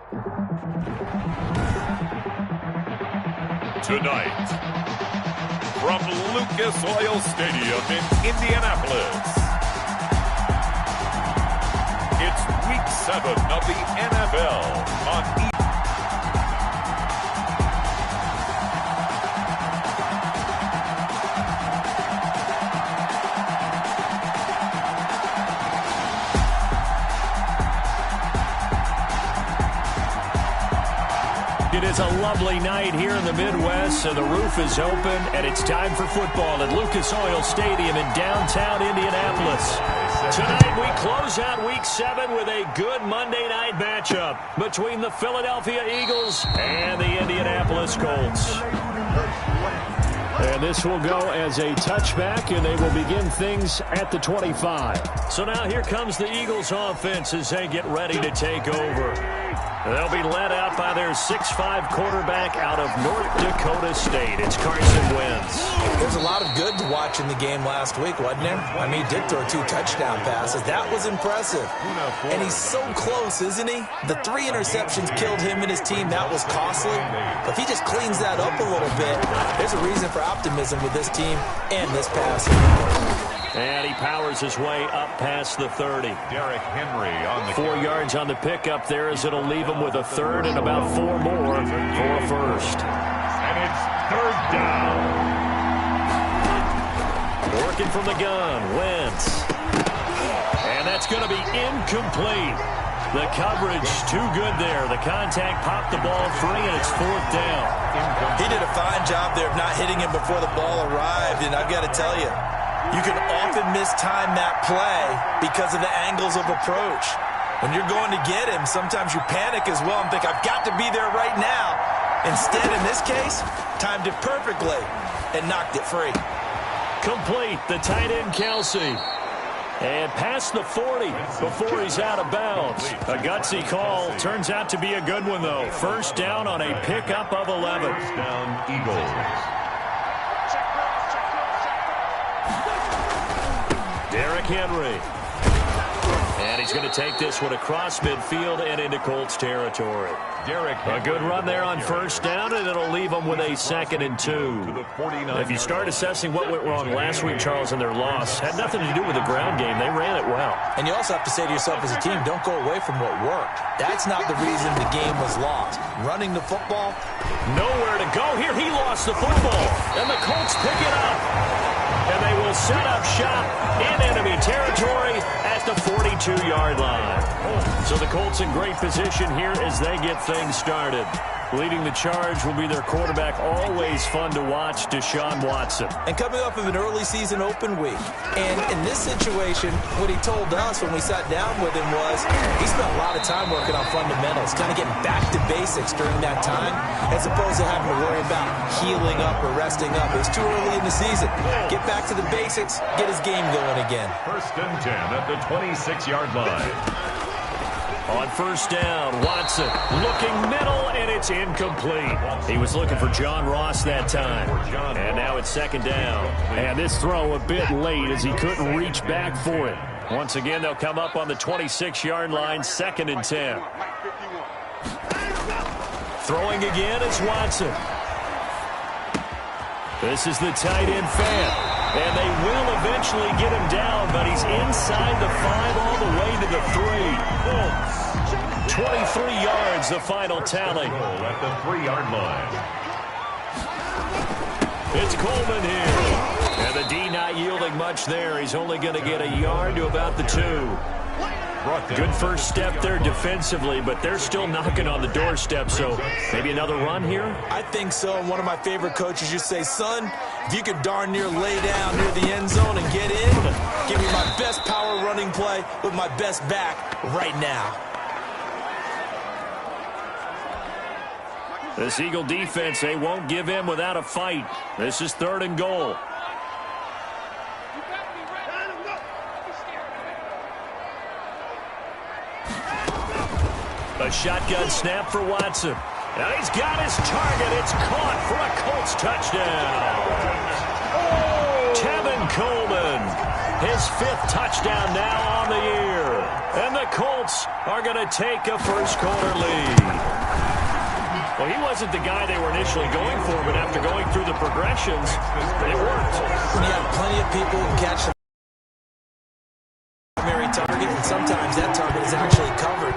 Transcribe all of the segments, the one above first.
Tonight, from Lucas Oil Stadium in Indianapolis, it's Week 7 of the NFL on It is a lovely night here in the Midwest, so the roof is open, and it's time for football at Lucas Oil Stadium in downtown Indianapolis. Tonight, we close out Week 7 with a good Monday night matchup between the Philadelphia Eagles and the Indianapolis Colts. And this will go as a touchback, and they will begin things at the 25. So now here comes the Eagles offense as they get ready to take over. They'll be led out by their 6'5" quarterback out of North Dakota State. It's Carson Wentz. There's a lot of good to watch in the game last week, wasn't there? I mean, he did throw 2 touchdown passes. That was impressive. And he's so close, isn't he? The 3 interceptions killed him and his team. That was costly. But if he just cleans that up a little bit, there's a reason for optimism with this team and this passing. And he powers his way up past the 30. Derrick Henry on the 4 yards on the pickup there as it'll leave him with a third and about 4 more for a first. And it's 3rd down. Working from the gun, Wentz. And that's going to be incomplete. The coverage too good there. The contact popped the ball free, and it's 4th down. He did a fine job there of not hitting him before the ball arrived, and I've got to tell you, you can often mistime that play because of the angles of approach. When you're going to get him, sometimes you panic as well and think, I've got to be there right now. Instead, in this case, timed it perfectly and knocked it free. Complete, the tight end, Kelsey. And past the 40 before he's out of bounds. A gutsy call. Turns out to be a good one, though. First down on a pickup of 11. First down, Eagles. Derrick Henry. And he's going to take this one across midfield and into Colts territory. A good run there on first down, and it'll leave them with a 2nd and 2. If you start assessing what went wrong last week, Charles, in their loss, had nothing to do with the ground game. They ran it well. And you also have to say to yourself as a team, don't go away from what worked. That's not the reason the game was lost. Running the football. Nowhere to go here. He lost the football. And the Colts pick it up. And they will set up shop in enemy territory at the 42-yard line. So the Colts in great position here as they get things started. Leading the charge will be their quarterback, always fun to watch, Deshaun Watson. And coming off of an early season open week. And in this situation, what he told us when we sat down with him was he spent a lot of time working on fundamentals, kind of getting back to basics during that time, as opposed to having to worry about healing up or resting up. It's too early in the season. Get back to the basics, get his game going again. 1st and 10 at the 26-yard line. On first down, Watson looking middle, and it's incomplete. He was looking for John Ross that time. And now it's 2nd down. And this throw a bit late as he couldn't reach back for it. Once again, they'll come up on the 26-yard line, 2nd and 10. Throwing again is Watson. This is the tight end fan. And they will eventually get him down, but he's inside the 5 all the way to the 3. 23 yards, the final tally. At the 3-yard line. It's Coleman here. And the D not yielding much there. He's only going to get a yard to about the 2. Good first step there defensively, but they're still knocking on the doorstep, so maybe another run here? I think so. And one of my favorite coaches used to say, son, if you could darn near lay down near the end zone and get in, give me my best power running play with my best back right now. This Eagle defense, they won't give in without a fight. This is 3rd and goal. A shotgun snap for Watson. And he's got his target. It's caught for a Colts touchdown. Tevin Coleman, his 5th touchdown now on the year. And the Colts are going to take a first-quarter lead. Well, he wasn't the guy they were initially going for, but after going through the progressions, it worked. When you have plenty of people who catch the primary target, and sometimes that target is actually covered.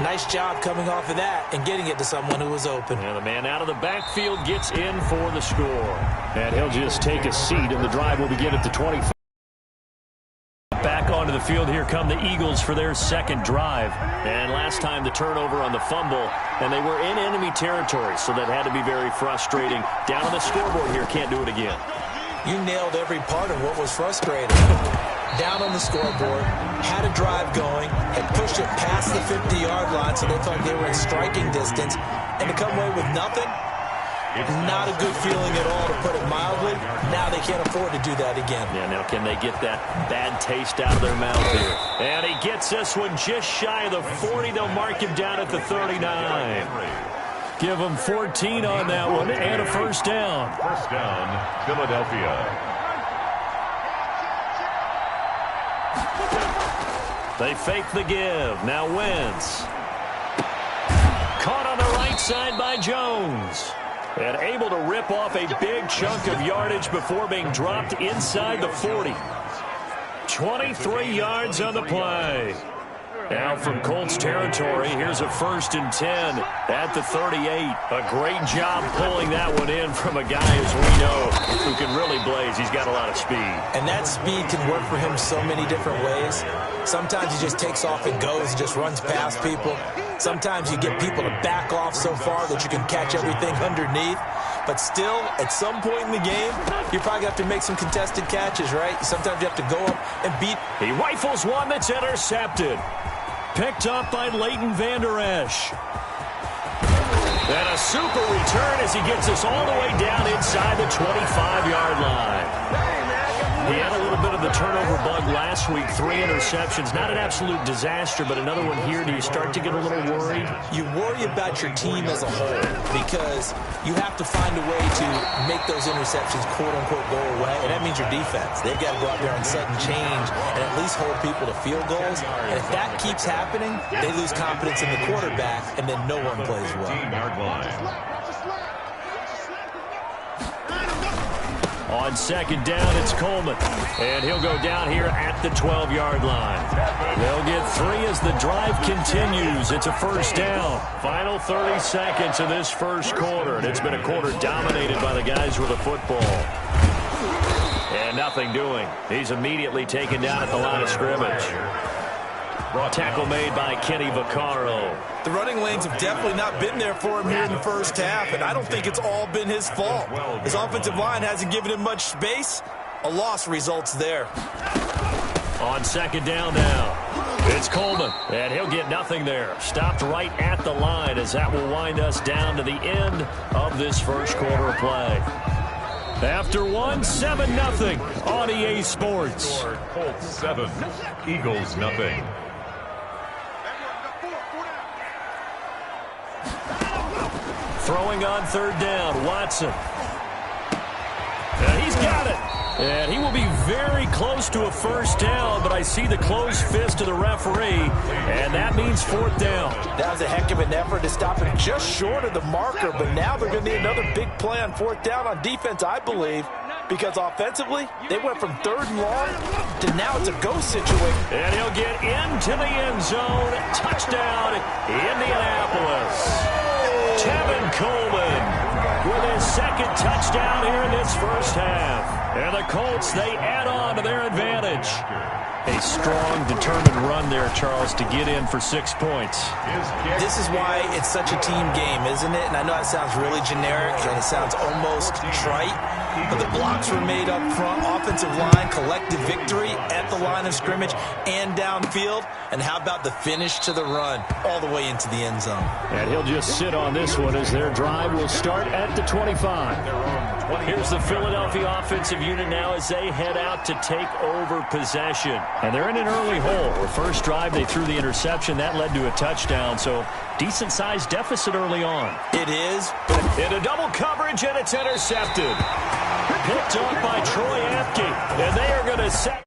Nice job coming off of that and getting it to someone who was open. And the man out of the backfield gets in for the score. And he'll just take a seat, and the drive will begin at the 25. Back onto the field, here come the Eagles for their second drive. And last time the turnover on the fumble, and they were in enemy territory, so that had to be very frustrating. Down on the scoreboard here, can't do it again. You nailed every part of what was frustrating. Down on the scoreboard, had a drive going, had pushed it past the 50-yard line, so they thought they were in striking distance, and to come away with nothing, not a good feeling at all, to put it mildly. Now they can't afford to do that again. Yeah, now can they get that bad taste out of their mouth here? And he gets this one just shy of the 40. They'll mark him down at the 39. Give him 14 on that one and a first down. First down, Philadelphia. They fake the give. Now Wentz. Caught on the right side by Jones. And able to rip off a big chunk of yardage before being dropped inside the 40. 23 yards on the play. Now from Colts territory, here's a 1st and 10 at the 38. A great job pulling that one in from a guy, as we know, who can really blaze. He's got a lot of speed. And that speed can work for him so many different ways. Sometimes he just takes off and goes, just runs past people. Sometimes you get people to back off so far that you can catch everything underneath. But still, at some point in the game, you probably have to make some contested catches, right? Sometimes you have to go up and beat. He rifles one that's intercepted. Picked up by Leighton Vander Esch. And a super return as he gets us all the way down inside the 25-yard line. He had a little bit of the turnover bug last week, 3 interceptions. Not an absolute disaster, but another one here. Do you start to get a little worried? You worry about your team as a whole because you have to find a way to make those interceptions, quote-unquote, go away, and that means your defense. They've got to go out there and set and change and at least hold people to field goals. And if that keeps happening, they lose confidence in the quarterback, and then no one plays well. On second down, it's Coleman. And he'll go down here at the 12-yard line. They'll get 3 as the drive continues. It's a first down. Final 30 seconds of this first quarter. And it's been a quarter dominated by the guys with the football. And nothing doing. He's immediately taken down at the line of scrimmage. Tackle made by Kenny Vaccaro. The running lanes have definitely not been there for him here in the first half, and I don't think it's all been his fault. His offensive line hasn't given him much space. A loss results there. On second down now, it's Coleman, and he'll get nothing there. Stopped right at the line as that will wind us down to the end of this first quarter of play. After 7-0 on EA Sports. Colts 7, Eagles nothing. Throwing on third down, Watson. And he's got it. And he will be very close to a first down, but I see the closed fist of the referee, and that means 4th down. That was a heck of an effort to stop him just short of the marker, but now they're going to need another big play on 4th down on defense, I believe, because offensively, they went from 3rd and long to now it's a go situation. And he'll get into the end zone. Touchdown, Indianapolis. Tevin Coleman with his second touchdown here in this first half. And the Colts, they add on to their advantage. A strong, determined run there, Charles, to get in for 6 points. This is why it's such a team game, isn't it? And I know it sounds really generic and it sounds almost trite, but the blocks were made up front, offensive line, collective victory at the line of scrimmage and downfield. And how about the finish to the run all the way into the end zone? And he'll just sit on this one as their drive will start at the 25. Here's the Philadelphia offensive unit now as they head out to take over possession. And they're in an early hole. The first drive, they threw the interception. That led to a touchdown, so decent-sized deficit early on. It is. Into double coverage, and it's intercepted. Picked up by Troy Apke, and they are going to set.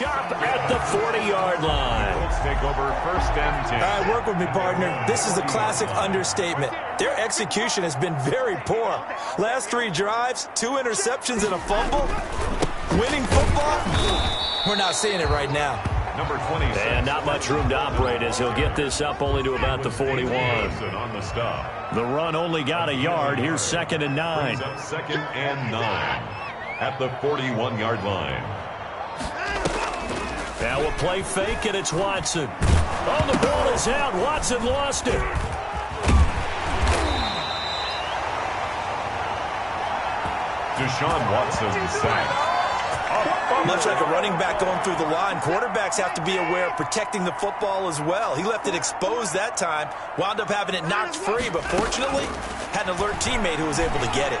shop at the 40-yard line. Let's take over 1st and 10. All right, work with me, partner. This is a classic understatement. Their execution has been very poor. Last 3 drives, 2 interceptions and a fumble. Winning football? We're not seeing it right now. Number 26. And not much room to operate as he'll get this up only to about the 41. On the stop. The run only got a yard. Here's 2nd and 9. Brings up 2nd and 9 at the 41-yard line. Now a play fake, and it's Watson. Oh, the ball is out. Watson lost it. Deshaun Watson sacked. Much like a running back going through the line, quarterbacks have to be aware of protecting the football as well. He left it exposed that time, wound up having it knocked free, but fortunately had an alert teammate who was able to get it.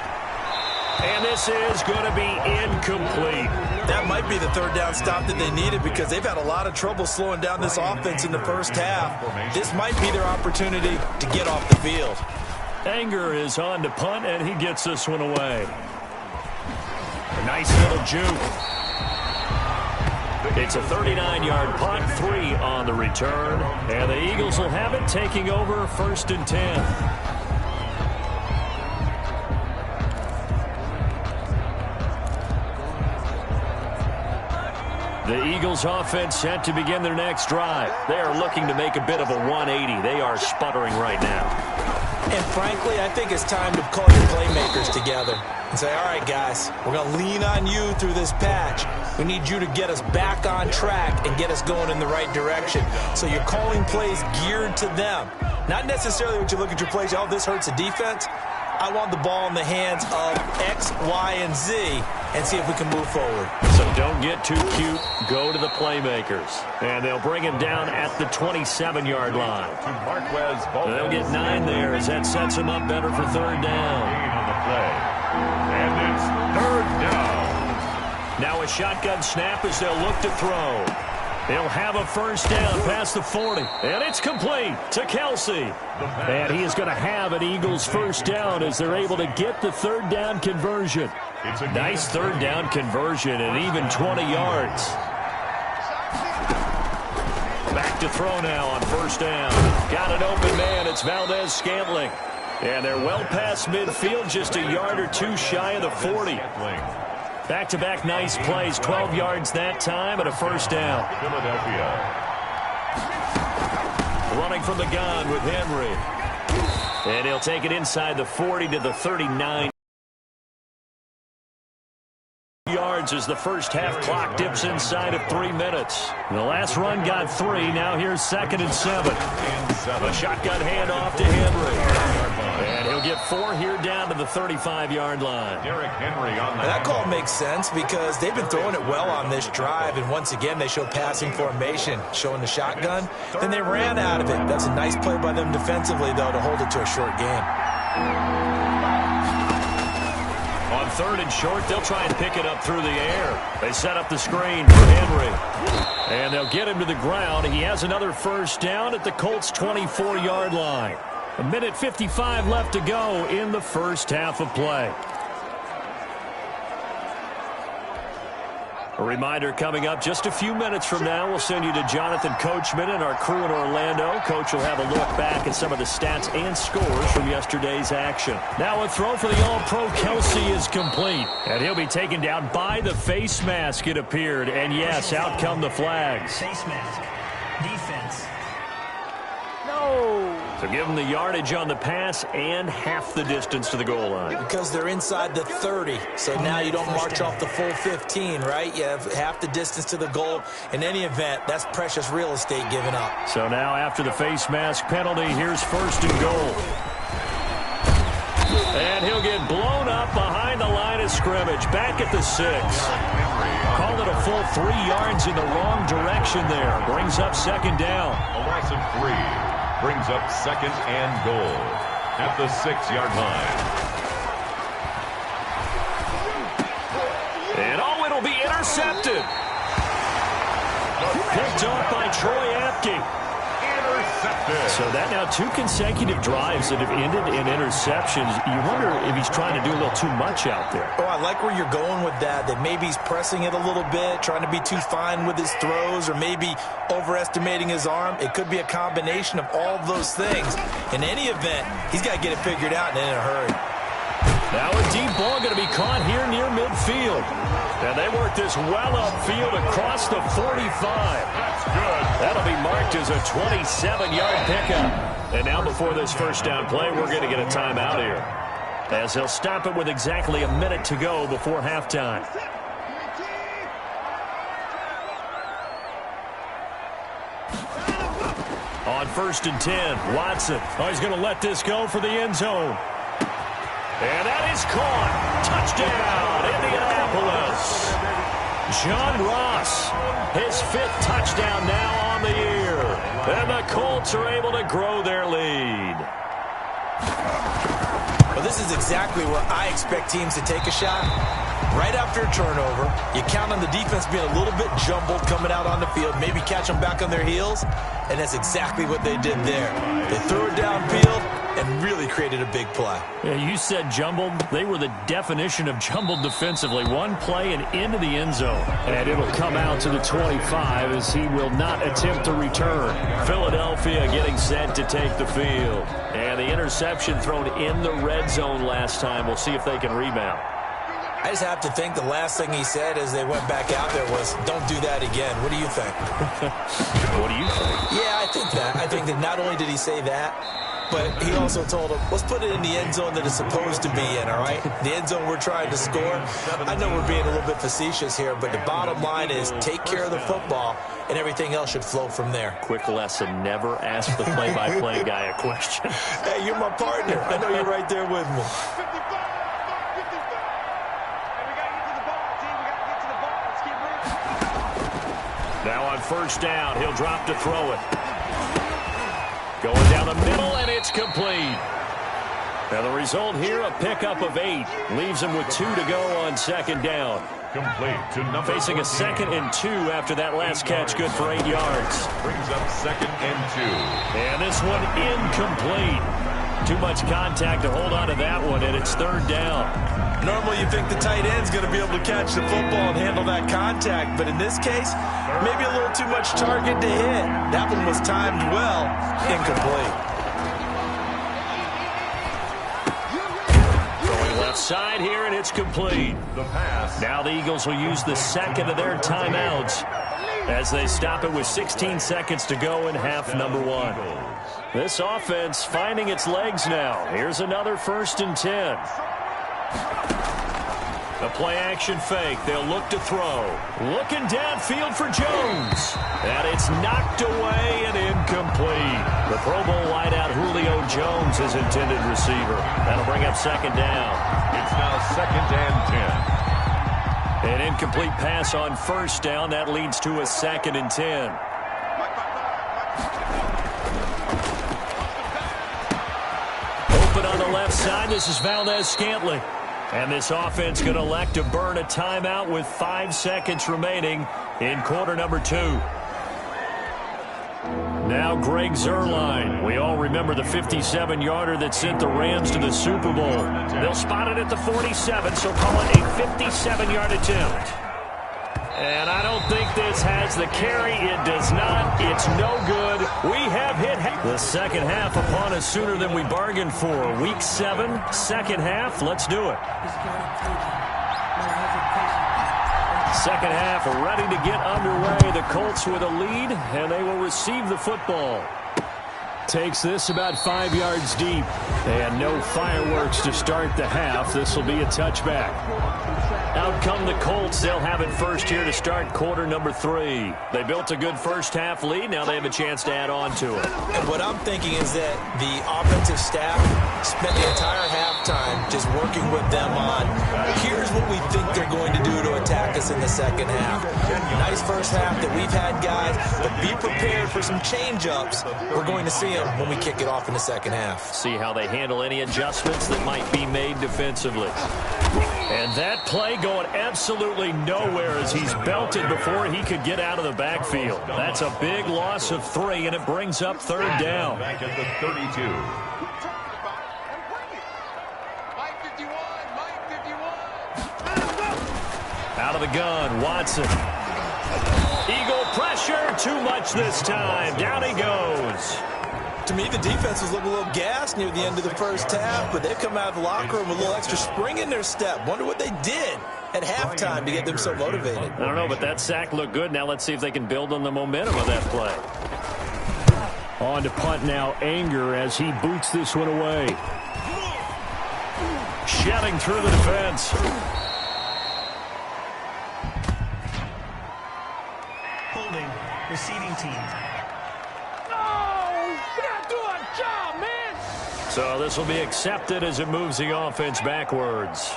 And this is going to be incomplete. That might be the 3rd down stop that they needed because they've had a lot of trouble slowing down this offense in the first half. This might be their opportunity to get off the field. Anger is on to punt, and he gets this one away. A nice little juke. It's a 39-yard punt, 3 on the return. And the Eagles will have it, taking over 1st and 10. The Eagles offense set to begin their next drive. They are looking to make a bit of a 180. They are sputtering right now. And frankly, I think it's time to call your playmakers together and say, all right, guys, we're going to lean on you through this patch. We need you to get us back on track and get us going in the right direction. So you're calling plays geared to them. Not necessarily what you look at your plays, oh, this hurts the defense. I want the ball in the hands of X, Y, and Z and see if we can move forward. So don't get too cute. Go to the playmakers. And they'll bring him down at the 27-yard line. They'll get 9 there as that sets him up better for 3rd down. On the play. And it's 3rd down. Now a shotgun snap as they'll look to throw. They'll have a 1st down past the 40. And it's complete to Kelsey. And he is going to have an Eagles 1st down as they're able to get the 3rd down conversion. Nice 3rd down conversion and even 20 yards. Back to throw now on 1st down. Got an open man. It's Valdez-Scantling. And they're well past midfield, just a yard or 2 shy of the 40. Back-to-back nice plays, 12 yards that time and a 1st down. Philadelphia. Running from the gun with Henry. And he'll take it inside the 40 to the 39. Yards as the first half clock dips inside of 3 minutes. The last run got 3. Now here's 2nd and 7. A shotgun handoff to Henry. And he'll get 4 here down to the 35-yard line. Derrick Henry on the that call makes sense because they've been throwing it well on this drive, and once again they show passing formation, showing the shotgun. Then they ran out of it. That's a nice play by them defensively, though, to hold it to a short game. On 3rd and short, they'll try and pick it up through the air. They set up the screen for Henry. And they'll get him to the ground. He has another 1st down at the Colts' 24-yard line. 1:55 left to go in the first half of play. A reminder coming up just a few minutes from now, we'll send you to Jonathan Coachman and our crew in Orlando. Coach will have a look back at some of the stats and scores from yesterday's action. Now a throw for the All-Pro Kelsey is complete. And he'll be taken down by the face mask, it appeared. And yes, out come the flags. Face mask. Defense. No. So give them the yardage on the pass and half the distance to the goal line. Because they're inside the 30, so now you don't march off the full 15, right? You have half the distance to the goal. In any event, that's precious real estate given up. So now after the face mask penalty, here's 1st and goal. And he'll get blown up behind the line of scrimmage, back at the 6. Call it a full 3 yards in the wrong direction there. Brings up 2nd down. A loss of 3. Brings up 2nd and goal at the 6-yard line. And oh, it'll be intercepted. Picked off by Troy Apke. Intercepted. So that now 2 consecutive drives that have ended in interceptions. You wonder if he's trying to do a little too much out there. Oh, I like where you're going with that maybe he's pressing it a little bit, trying to be too fine with his throws, or maybe overestimating his arm. It could be a combination of all of those things. In any event, he's got to get it figured out and in a hurry. Now a deep ball going to be caught here near midfield. And they work this well upfield across the 45. That's good. That'll be marked as a 27-yard pickup. And now before this first down play, we're going to get a timeout here, as they'll stop it with exactly a minute to go before halftime. On 1st and 10, Watson. Oh, he's going to let this go for the end zone. And that is caught. Touchdown, Indianapolis. John Ross, his 5th touchdown now on the year. And the Colts are able to grow their lead. Well, this is exactly where I expect teams to take a shot. Right after a turnover, you count on the defense being a little bit jumbled coming out on the field, maybe catch them back on their heels, and that's exactly what they did there. They threw it downfield and really created a big play. Yeah, you said jumbled. They were the definition of jumbled defensively. One play and into the end zone. And it'll come out to the 25 as he will not attempt to return. Philadelphia getting set to take the field. And the interception thrown in the red zone last time. We'll see if they can rebound. I just have to think the last thing he said as they went back out there was, don't do that again. What do you think? What do you think? Yeah, I think that. I think that not only did he say that, but he also told him, let's put it in the end zone that it's supposed to be in, all right? The end zone we're trying to score. I know we're being a little bit facetious here, but the bottom line is take care of the football, and everything else should flow from there. Quick lesson, never ask the play-by-play guy a question. Hey, you're my partner. I know you're right there with me. Now on 1st down, he'll drop to throw it. Going down the middle, and it's complete. Now the result here, a pickup of 8. Leaves him with 2 to go on 2nd down. Complete to number Facing a 14. 2nd and 2 after that last catch, good for 8 yards. Brings up 2nd and 2. And this one incomplete. Too much contact to hold on to that one, and it's 3rd down. Normally you think the tight end's going to be able to catch the football and handle that contact, but in this case, maybe a little too much target to hit. That one was timed well, incomplete. Going left side here, and it's complete. The pass. Now the Eagles will use the 2nd of their timeouts as they stop it with 16 seconds to go in half number 1. This offense finding its legs now. Here's another 1st and 10. The play-action fake. They'll look to throw. Looking downfield for Jones. And it's knocked away and incomplete. The Pro Bowl wideout Julio Jones, his intended receiver. That'll bring up 2nd down. It's now 2nd and 10. An incomplete pass on 1st down. That leads to a 2nd and 10. Open on the left side. This is Valdez-Scantling. And this offense going to elect to burn a timeout with 5 seconds remaining in quarter number 2. Now Greg Zuerlein. We all remember the 57-yarder that sent the Rams to the Super Bowl. They'll spot it at the 47, so call it a 57-yard attempt. And I don't think this has the carry. It does not. It's no good. We have hit the second half upon us sooner than we bargained for. Week 7, 2nd half. Let's do it. Second half ready to get underway. The Colts with a lead, and they will receive the football. Takes this about 5 yards deep. And no fireworks to start the half. This will be a touchback. Out come the Colts. They'll have it first here to start quarter number 3. They built a good first half lead. Now they have a chance to add on to it. And what I'm thinking is that the offensive staff spent the entire half halftime, just working with them on, here's what we think they're going to do to attack us in the second half. Nice first half that we've had, guys, but be prepared for some change-ups. We're going to see them when we kick it off in the second half. See how they handle any adjustments that might be made defensively. And that play going absolutely nowhere as he's belted before he could get out of the backfield. That's a big loss of 3, and it brings up third down. Back at the 32. Out of the gun, Watson. Eagle pressure, too much this time. Down he goes. To me, the defense was looking a little gassed near the end of the first half, but they've come out of the locker room with a little extra spring in their step. Wonder what they did at halftime to get them so motivated. I don't know, but that sack looked good. Now let's see if they can build on the momentum of that play. On to punt now, Anger as he boots this one away. Shedding through the defense. Holding, receiving team. So this will be accepted as it moves the offense backwards.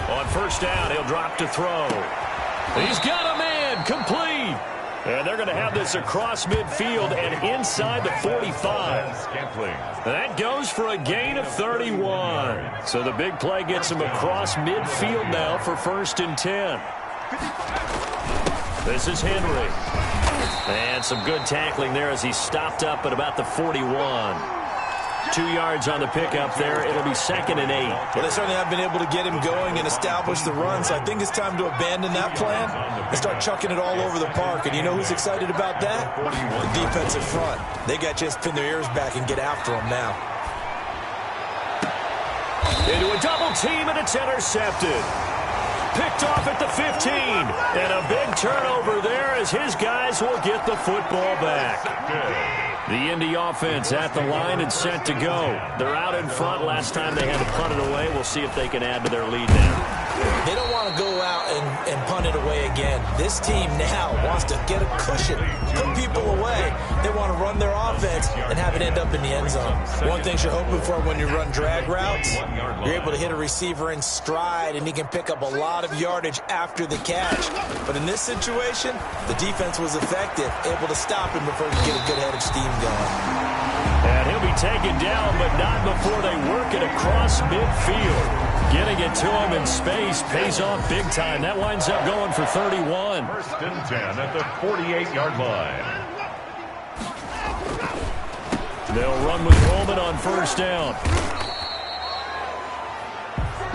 On first down, he'll drop to throw. He's got a man, complete. And they're going to have this across midfield and inside the 45. That goes for a gain of 31. So the big play gets him across midfield now for 1st and 10. This is Henry. And some good tackling there as he stopped up at about the 41. 2 yards on the pickup there. It'll be 2nd and 8. Well, they certainly have been able to get him going and establish the run, so I think it's time to abandon that plan and start chucking it all over the park. And you know who's excited about that? The defensive front. They got a chance to pin their ears back and get after him now. Into a double team, and it's intercepted. Picked off at the 15. And a big turnover there as his guys will get the football back. The Indy offense at the line and set to go. They're out in front. Last time they had to punt it away. We'll see if they can add to their lead now. They don't want to go out and punt it away again. This team now wants to get a cushion, put people away. They want to run their offense and have it end up in the end zone. One thing you're hoping for when you run drag routes, you're able to hit a receiver in stride and he can pick up a lot of yardage after the catch. But in this situation, the defense was effective, able to stop him before he could get a good head of steam going. And he'll be taken down, but not before they work it across midfield. Getting it to him in space pays off big time. That winds up going for 31. 1st and 10 at the 48-yard line. They'll run with Coleman on first down.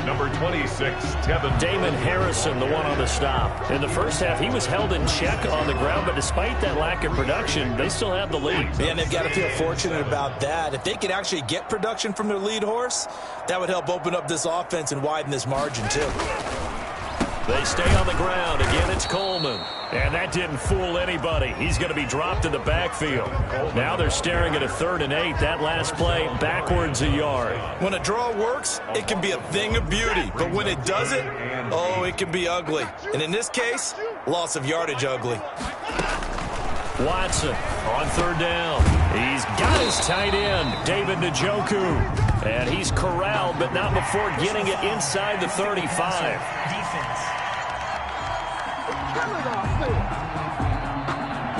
Number 26, Tevin. Damon Harrison, the one on the stop. In the first half, he was held in check on the ground, but despite that lack of production, they still have the lead. Yeah, and they've got to feel fortunate about that. If they could actually get production from their lead horse, that would help open up this offense and widen this margin, too. They stay on the ground. Again, it's Coleman. And that didn't fool anybody. He's going to be dropped in the backfield. Now they're staring at a 3rd and 8. That last play, backwards a yard. When a draw works, it can be a thing of beauty. But when it doesn't, oh, it can be ugly. And in this case, loss of yardage ugly. Watson on 3rd down. He's got his tight end, David Njoku. And he's corralled, but not before getting it inside the 35. Defense.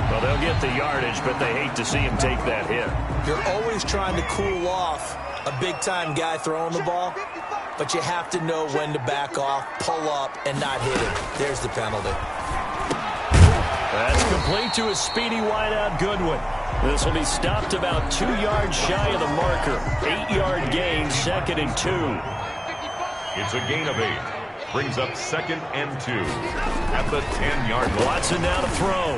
Well, they'll get the yardage, but they hate to see him take that hit. You're always trying to cool off a big-time guy throwing the ball, but you have to know when to back off, pull up, and not hit him. There's the penalty. That's complete to a speedy wideout Goodwin. This will be stopped about 2 yards shy of the marker. 8-yard gain, 2nd and 2. It's a gain of 8. Brings up 2nd and 2 at the 10-yard line. Watson now to throw.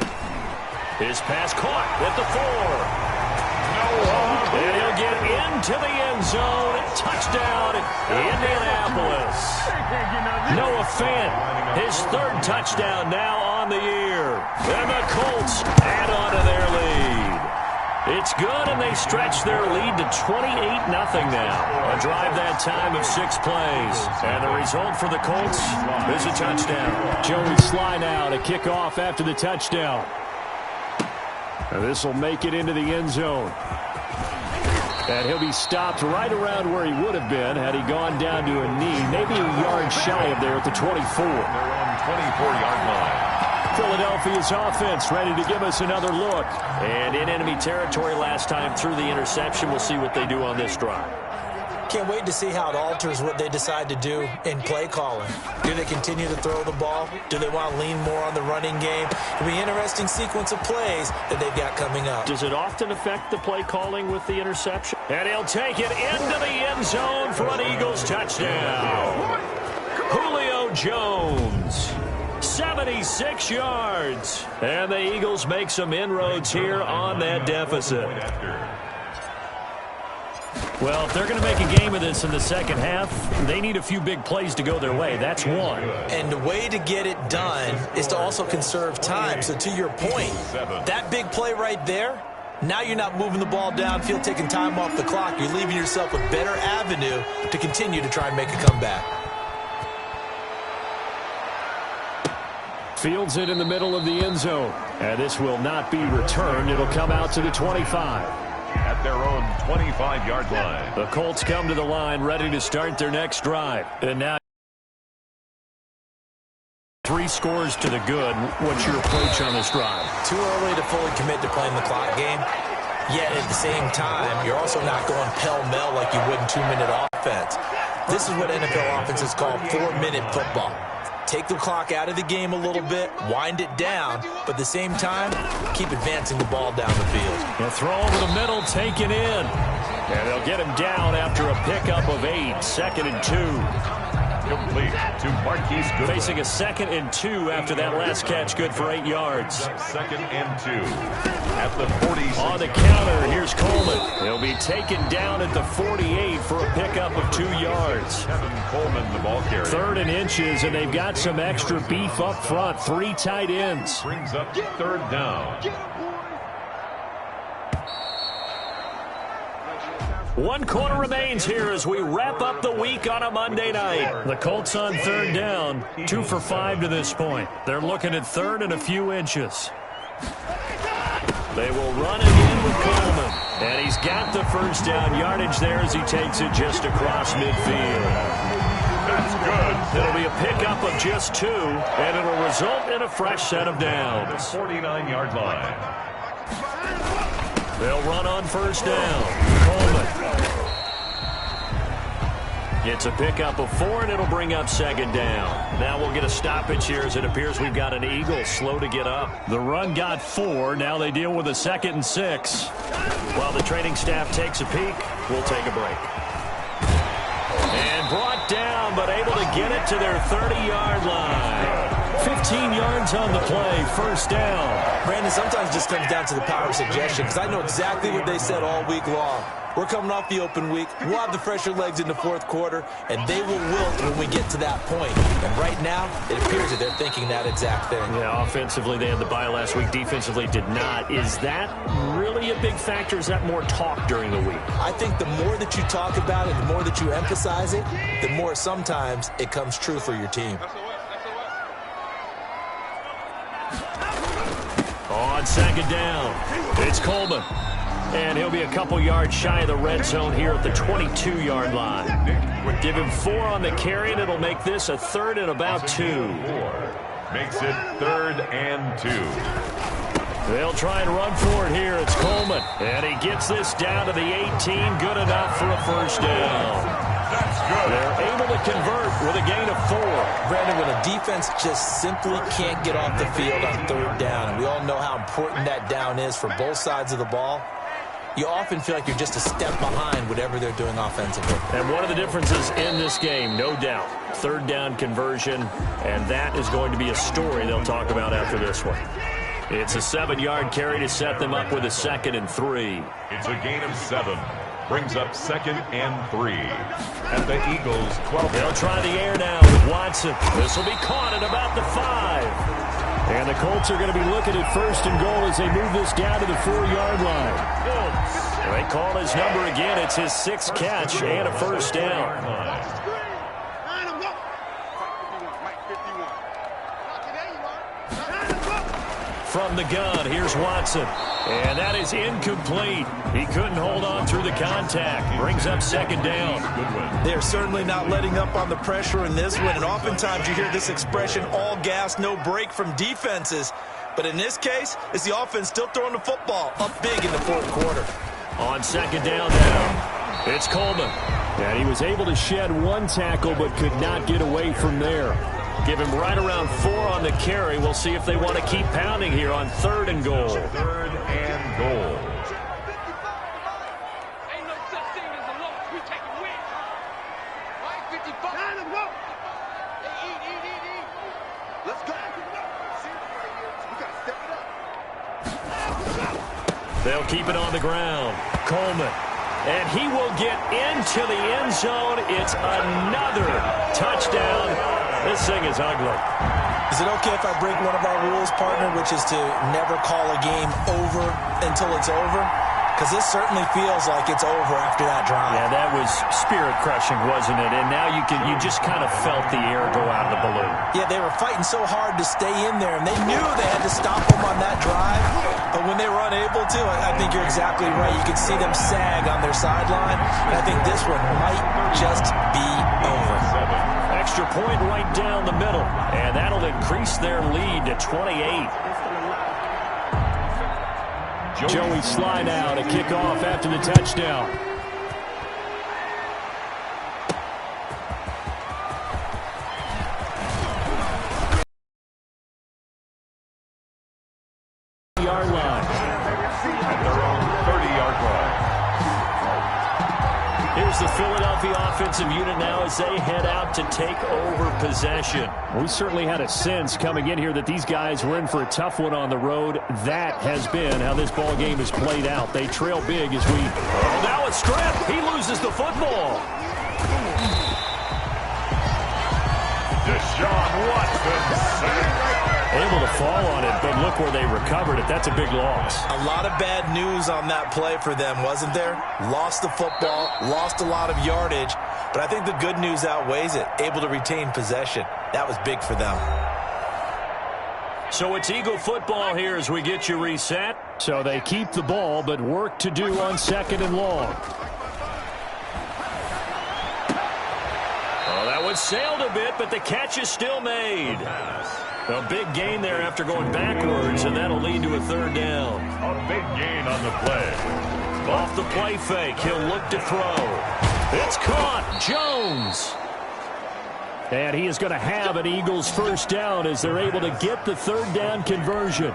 His pass caught at the 4. And he'll get into the end zone. Touchdown, Indianapolis. Noah Fant, his 3rd touchdown now on the year. And the Colts add on to their lead. It's good, and they stretch their lead to 28-0 now. A drive that time of 6 plays. And the result for the Colts is a touchdown. Joey Sly now to kick off after the touchdown. And this will make it into the end zone. And he'll be stopped right around where he would have been had he gone down to a knee, maybe a yard shy of there at the 24. Their own 24-yard line. Philadelphia's offense ready to give us another look. And in enemy territory last time through the interception. We'll see what they do on this drive. Can't wait to see how it alters what they decide to do in play calling. Do they continue to throw the ball? Do they want to lean more on the running game? It'll be an interesting sequence of plays that they've got coming up. Does it often affect the play calling with the interception? And he'll take it into the end zone for an Eagles touchdown. Julio Jones. 76 yards. And the Eagles make some inroads here on that deficit. Well, if they're going to make a game of this in the second half, they need a few big plays to go their way. That's one. And the way to get it done is to also conserve time. So to your point, that big play right there, now you're not moving the ball downfield, taking time off the clock. You're leaving yourself a better avenue to continue to try and make a comeback. Fields it in the middle of the end zone. And this will not be returned. It'll come out to the 25. At their own 25-yard line. The Colts come to the line ready to start their next drive. And now 3 scores to the good. What's your approach on this drive? Too early to fully commit to playing the clock game. Yet at the same time, you're also not going pell-mell like you would in 2-minute offense. This is what NFL offenses call 4-minute football. Take the clock out of the game a little bit, wind it down, but at the same time, keep advancing the ball down the field. The throw over the middle, taken in. And they'll get him down after a pickup of 8, 2nd and 2. Complete to Marquise Goodwin. Facing a 2nd and 2 after that last catch, good for 8 yards. 2nd and 2 at the 46. On the counter, here's Coleman. He'll be taken down at the 48 for a pickup of 2 yards. Kevin Coleman, the ball carrier. 3rd and inches, and they've got some extra beef up front. 3 tight ends. Brings up 3rd down. 1 quarter remains here as we wrap up the week on a Monday night. The Colts on 3rd down, 2 for 5 to this point. They're looking at 3rd and a few inches. They will run again with Coleman. And he's got the first down yardage there as he takes it just across midfield. That's good. It'll be a pickup of just 2, and it'll result in a fresh set of downs. 49-yard line. They'll run on 1st down. Coleman gets a pickup of 4, and it'll bring up 2nd down. Now we'll get a stoppage here as it appears we've got an Eagle slow to get up. The run got 4. Now they deal with a 2nd and 6. While the training staff takes a peek, we'll take a break. And brought down, but able to get it to their 30-yard line. 15 yards on the play, 1st down. Brandon, sometimes it just comes down to the power of suggestion, because I know exactly what they said all week long. We're coming off the open week. We'll have the fresher legs in the 4th quarter, and they will wilt when we get to that point. And right now, it appears that they're thinking that exact thing. Yeah, offensively, they had the bye last week. Defensively, did not. Is that really a big factor? Is that more talk during the week? I think the more that you talk about it, the more that you emphasize it, the more sometimes it comes true for your team. On 2nd down, it's Coleman. And he'll be a couple yards shy of the red zone here at the 22-yard line. Give him 4 on the carry, and it'll make this a 3rd and about 2. Makes it 3rd and 2. They'll try and run for it here. It's Coleman. And he gets this down to the 18. Good enough for a 1st down. That's good. They're able to convert with a gain of 4. Brandon, when a defense just simply can't get off the field on 3rd down, and we all know how important that down is for both sides of the ball, you often feel like you're just a step behind whatever they're doing offensively. And one of the differences in this game, no doubt, 3rd down conversion, and that is going to be a story they'll talk about after this one. It's a 7-yard carry to set them up with a 2nd and 3. It's a gain of 7. Brings up 2nd and 3. At the Eagles' 12. They'll try the air now with Watson. This will be caught at about the 5. And And the Colts are going to be looking at first and goal as they move this down to the 4-yard line. They call his number again. It's his 6th catch and a first down. From the gun, here's Watson. And that is incomplete. He couldn't hold on through the contact. Brings up 2nd down. They're certainly not letting up on the pressure in this one. And oftentimes you hear this expression, all gas, no break from defenses. But in this case, it's the offense still throwing the football up big in the 4th quarter. On 2nd down now, it's Coleman. And he was able to shed 1 tackle but could not get away from there. Give him right around 4 on the carry. We'll see if they want to keep pounding here on 3rd and goal. 3rd and goal. Ain't no such thing as a loss. We take a win. Right, 55. Time to go. Hey, eat. Let's go. We got to step it up. They'll keep it on the ground. Coleman. And he will get into the end zone. It's another touchdown. This thing is ugly. Is it okay if I break one of our rules, partner, which is to never call a game over until it's over? Because this certainly feels like it's over after that drive. Yeah, that was spirit-crushing, wasn't it? And now you just kind of felt the air go out of the balloon. Yeah, they were fighting so hard to stay in there, and they knew they had to stop them on that drive. But when they were unable to, I think you're exactly right. You could see them sag on their sideline. And I think this one might just be over. Extra point right down the middle, and that'll increase their lead to 28. Joey slide out, a kickoff after the touchdown. Yard line. At their own 30-yard line. Here's the Philadelphia offensive unit now as they head out to take over possession. We certainly had a sense coming in here that these guys were in for a tough one on the road. That has been how this ball game has played out. They trail big as we... Oh, now a strip. He loses the football. Deshaun Watson. Able to fall on it, but look where they recovered it. That's a big loss. A lot of bad news on that play for them, wasn't there? Lost the football, lost a lot of yardage, but I think the good news outweighs it. Able to retain possession. That was big for them. So it's Eagle football here as we get you reset. So they keep the ball, but work to do on 2nd and long. Oh, that was sailed a bit, but the catch is still made. A big gain there after going backwards, and that'll lead to a 3rd down. A big gain on the play. Off the play fake, he'll look to throw. It's caught. Jones. And he is going to have an Eagles 1st down as they're able to get the 3rd down conversion.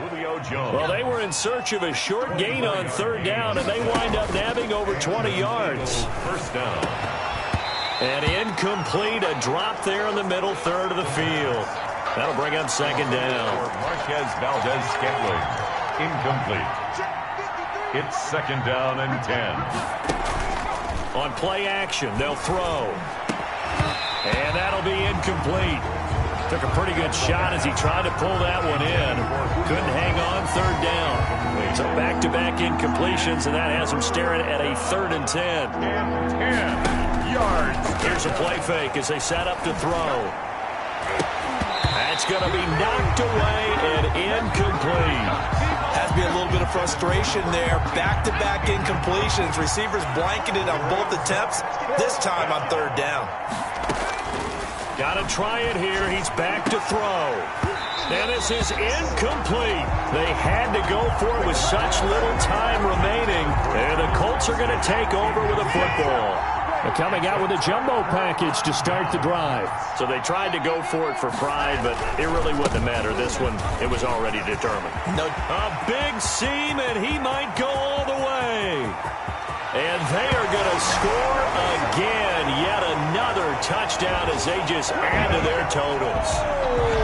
Well, they were in search of a short gain on 3rd down, and they wind up nabbing over 20 yards. 1st down. And incomplete, a drop there in the middle 3rd of the field. That'll bring up 2nd down. Marquez Valdez-Scantling. Incomplete. It's 2nd down and 10. On play action, they'll throw. And that'll be incomplete. Took a pretty good shot as he tried to pull that one in. Couldn't hang on 3rd down. So back-to-back incompletions, and that has him staring at a 3rd and 10. And 10 yards. Here's a play fake as they set up to throw. That's going to be knocked away and incomplete. Has to be a little bit of frustration there. Back-to-back incompletions. Receivers blanketed on both attempts, this time on 3rd down. Got to try it here. He's back to throw. And this is incomplete. They had to go for it with such little time remaining. And the Colts are going to take over with a football. They're coming out with a jumbo package to start the drive. So they tried to go for it for pride, but it really wouldn't have mattered. This one, it was already determined. No. A big seam, and he might go all the way. And they are going to score again. Yet another touchdown as they just add to their totals.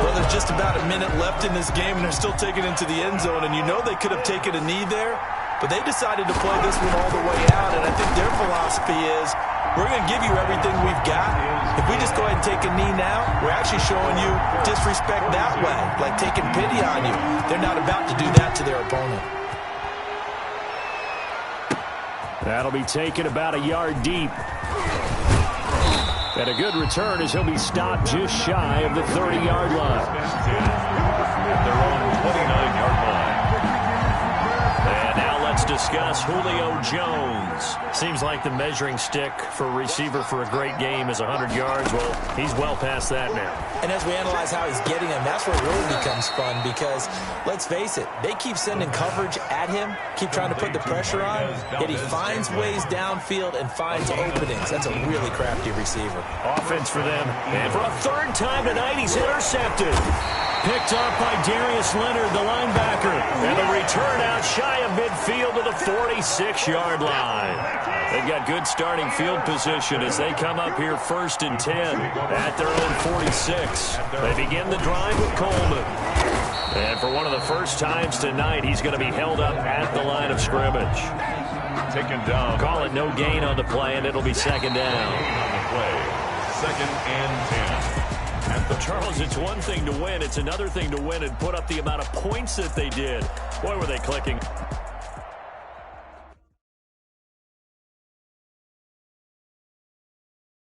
Well, there's just about a minute left in this game, and they're still taking it into the end zone. And you know they could have taken a knee there, but they decided to play this one all the way out. And I think their philosophy is, we're going to give you everything we've got. If we just go ahead and take a knee now, we're actually showing you disrespect that way, like taking pity on you. their opponent. That'll be taken about a yard deep. And a good return as he'll be stopped just shy of the 30-yard line. At their own 29-yard line. And now let's discuss Julio Jones. Seems like the measuring stick for a receiver for a great game is 100 yards. Well, he's well past that now. And as we analyze how he's getting them, that's where it really becomes fun because, let's face it, they keep sending coverage at him, keep trying to put the pressure on, yet he finds ways downfield and finds openings. That's a really crafty receiver. Offense for them. And for a third time tonight, he's intercepted. Picked up by Darius Leonard, the linebacker. And the return out shy of midfield to the 46-yard line. They've got good starting field position as they come up here 1st and 10 at their own 46. They begin the drive with Coleman. And for one of the first times tonight, he's going to be held up at the line of scrimmage. Taken down. Call it no gain on the play, and it'll be second down. On the play. 2nd and 10. Charles, it's one thing to win. It's another thing to win and put up the amount of points that they did. Boy, were they clicking.